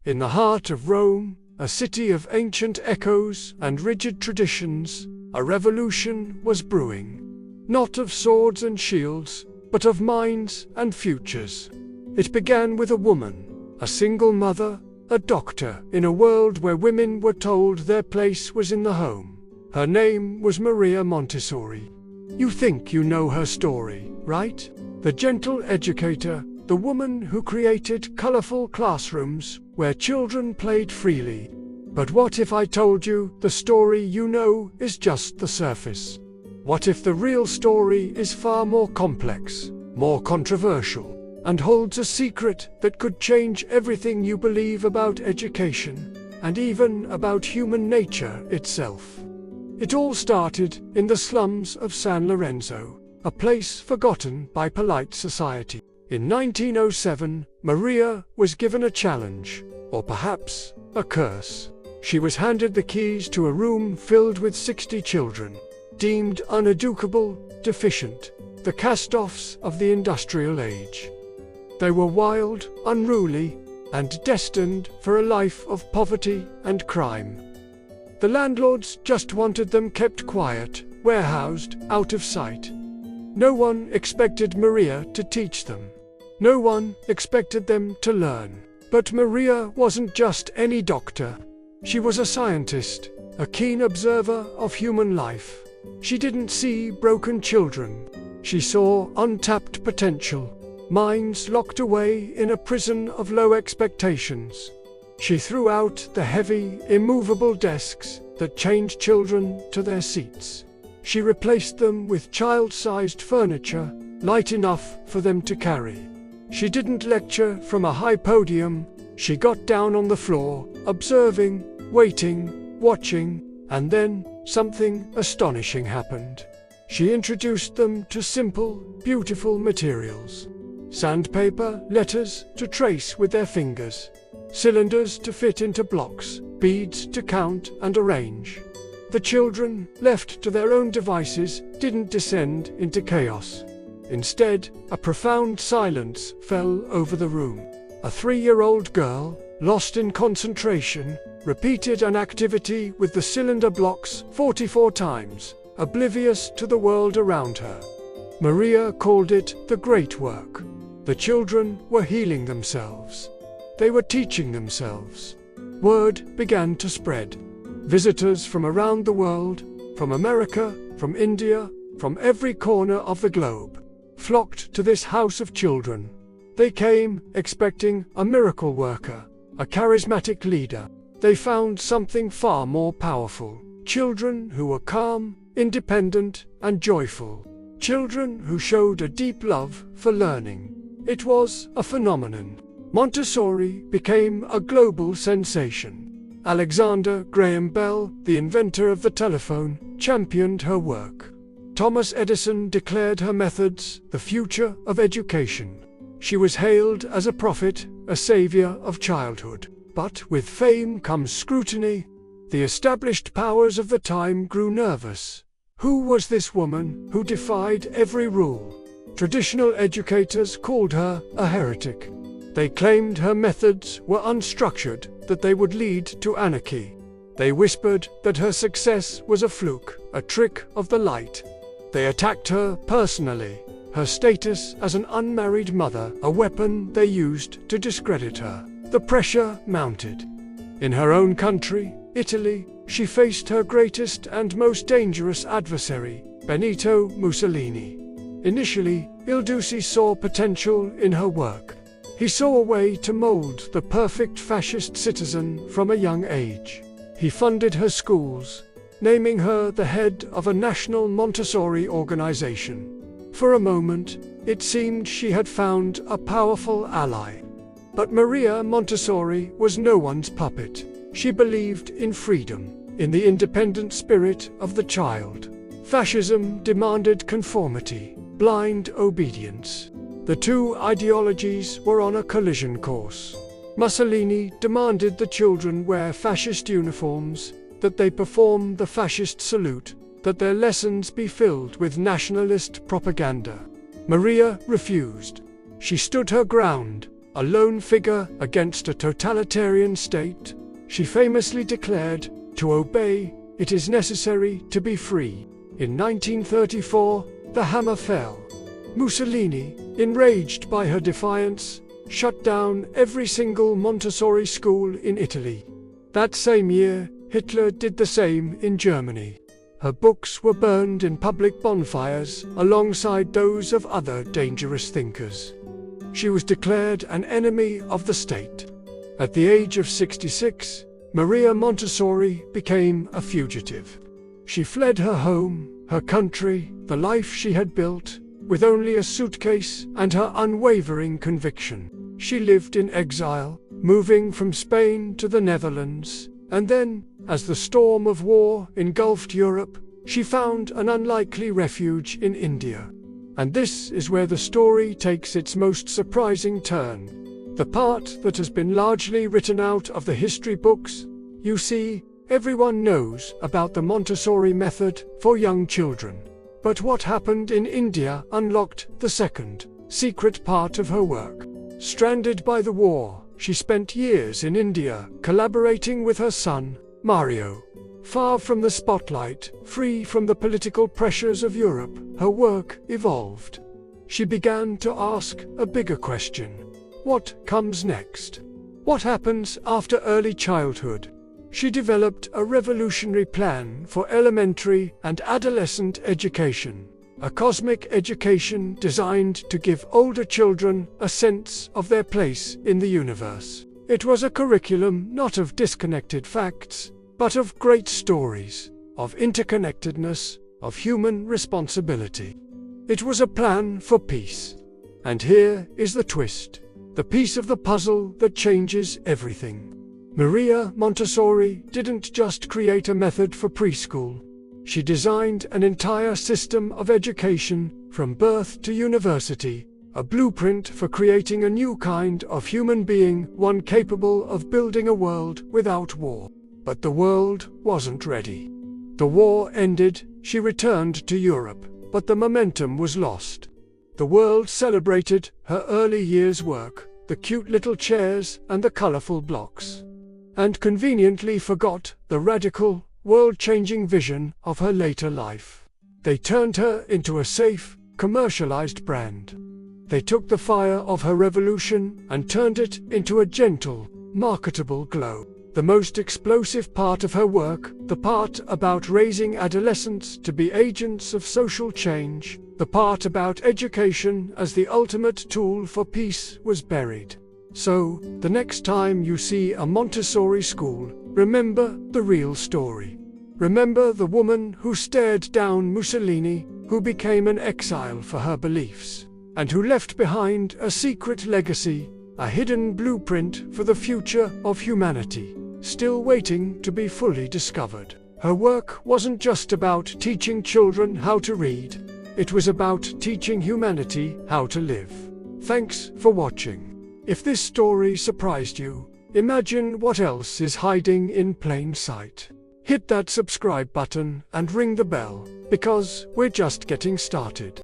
In the heart of Rome, a city of ancient echoes and rigid traditions, a revolution was brewing. Not of swords and shields, but of minds and futures. It began with a woman, a single mother, a doctor, in a world where women were told their place was in the home. Her name was Maria Montessori. You think you know her story, right? The gentle educator, the woman who created colorful classrooms where children played freely. But what if I told you the story you know is just the surface? What if the real story is far more complex, more controversial, and holds a secret that could change everything you believe about education, and even about human nature itself? It all started in the slums of San Lorenzo, a place forgotten by polite society. In 1907, Maria was given a challenge, or perhaps a curse. She was handed the keys to a room filled with 60 children, deemed uneducable, deficient, the cast-offs of the industrial age. They were wild, unruly, and destined for a life of poverty and crime. The landlords just wanted them kept quiet, warehoused, out of sight. No one expected Maria to teach them. No one expected them to learn. But Maria wasn't just any doctor. She was a scientist, a keen observer of human life. She didn't see broken children. She saw untapped potential, minds locked away in a prison of low expectations. She threw out the heavy, immovable desks that chained children to their seats. She replaced them with child-sized furniture, light enough for them to carry. She didn't lecture from a high podium. She got down on the floor, observing, waiting, watching, and then something astonishing happened. She introduced them to simple, beautiful materials. Sandpaper, letters to trace with their fingers, cylinders to fit into blocks, beads to count and arrange. The children, left to their own devices, didn't descend into chaos. Instead, a profound silence fell over the room. A 3-year-old girl, lost in concentration, repeated an activity with the cylinder blocks 44 times, oblivious to the world around her. Maria called it the great work. The children were healing themselves. They were teaching themselves. Word began to spread. Visitors from around the world, from America, from India, from every corner of the globe, flocked to this house of children. They came expecting a miracle worker, a charismatic leader. They found something far more powerful. Children who were calm, independent, and joyful. Children who showed a deep love for learning. It was a phenomenon. Montessori became a global sensation. Alexander Graham Bell, the inventor of the telephone, championed her work. Thomas Edison declared her methods the future of education. She was hailed as a prophet, a savior of childhood. But with fame comes scrutiny. The established powers of the time grew nervous. Who was this woman who defied every rule? Traditional educators called her a heretic. They claimed her methods were unstructured, that they would lead to anarchy. They whispered that her success was a fluke, a trick of the light. They attacked her personally, her status as an unmarried mother, a weapon they used to discredit her. The pressure mounted. In her own country, Italy, she faced her greatest and most dangerous adversary, Benito Mussolini. Initially, Il Duce saw potential in her work. He saw a way to mold the perfect fascist citizen from a young age. He funded her schools, naming her the head of a national Montessori organization. For a moment, it seemed she had found a powerful ally. But Maria Montessori was no one's puppet. She believed in freedom, in the independent spirit of the child. Fascism demanded conformity, blind obedience. The two ideologies were on a collision course. Mussolini demanded the children wear fascist uniforms, that they perform the fascist salute, that their lessons be filled with nationalist propaganda. Maria refused. She stood her ground, a lone figure against a totalitarian state. She famously declared, "To obey, it is necessary to be free." In 1934, the hammer fell. Mussolini, enraged by her defiance, shut down every single Montessori school in Italy. That same year, Hitler did the same in Germany. Her books were burned in public bonfires alongside those of other dangerous thinkers. She was declared an enemy of the state. At the age of 66, Maria Montessori became a fugitive. She fled her home, her country, the life she had built, with only a suitcase and her unwavering conviction. She lived in exile, moving from Spain to the Netherlands, and then, as the storm of war engulfed Europe, she found an unlikely refuge in India. And this is where the story takes its most surprising turn. The part that has been largely written out of the history books. You see, everyone knows about the Montessori method for young children. But what happened in India unlocked the second, secret part of her work. Stranded by the war, she spent years in India collaborating with her son, Mario. Far from the spotlight, free from the political pressures of Europe, her work evolved. She began to ask a bigger question. What comes next? What happens after early childhood? She developed a revolutionary plan for elementary and adolescent education, a cosmic education designed to give older children a sense of their place in the universe. It was a curriculum not of disconnected facts, but of great stories, of interconnectedness, of human responsibility. It was a plan for peace. And here is the twist, the piece of the puzzle that changes everything. Maria Montessori didn't just create a method for preschool. She designed an entire system of education, from birth to university, a blueprint for creating a new kind of human being, one capable of building a world without war. But the world wasn't ready. The war ended, she returned to Europe, but the momentum was lost. The world celebrated her early years' work, the cute little chairs and the colorful blocks, and conveniently forgot the radical, world-changing vision of her later life. They turned her into a safe, commercialized brand. They took the fire of her revolution and turned it into a gentle, marketable glow. The most explosive part of her work, the part about raising adolescents to be agents of social change, the part about education as the ultimate tool for peace, was buried. So, the next time you see a Montessori school, remember the real story. Remember the woman who stared down Mussolini, who became an exile for her beliefs, and who left behind a secret legacy, a hidden blueprint for the future of humanity, still waiting to be fully discovered. Her work wasn't just about teaching children how to read. It was about teaching humanity how to live. Thanks for watching. If this story surprised you, imagine what else is hiding in plain sight. Hit that subscribe button and ring the bell, because we're just getting started.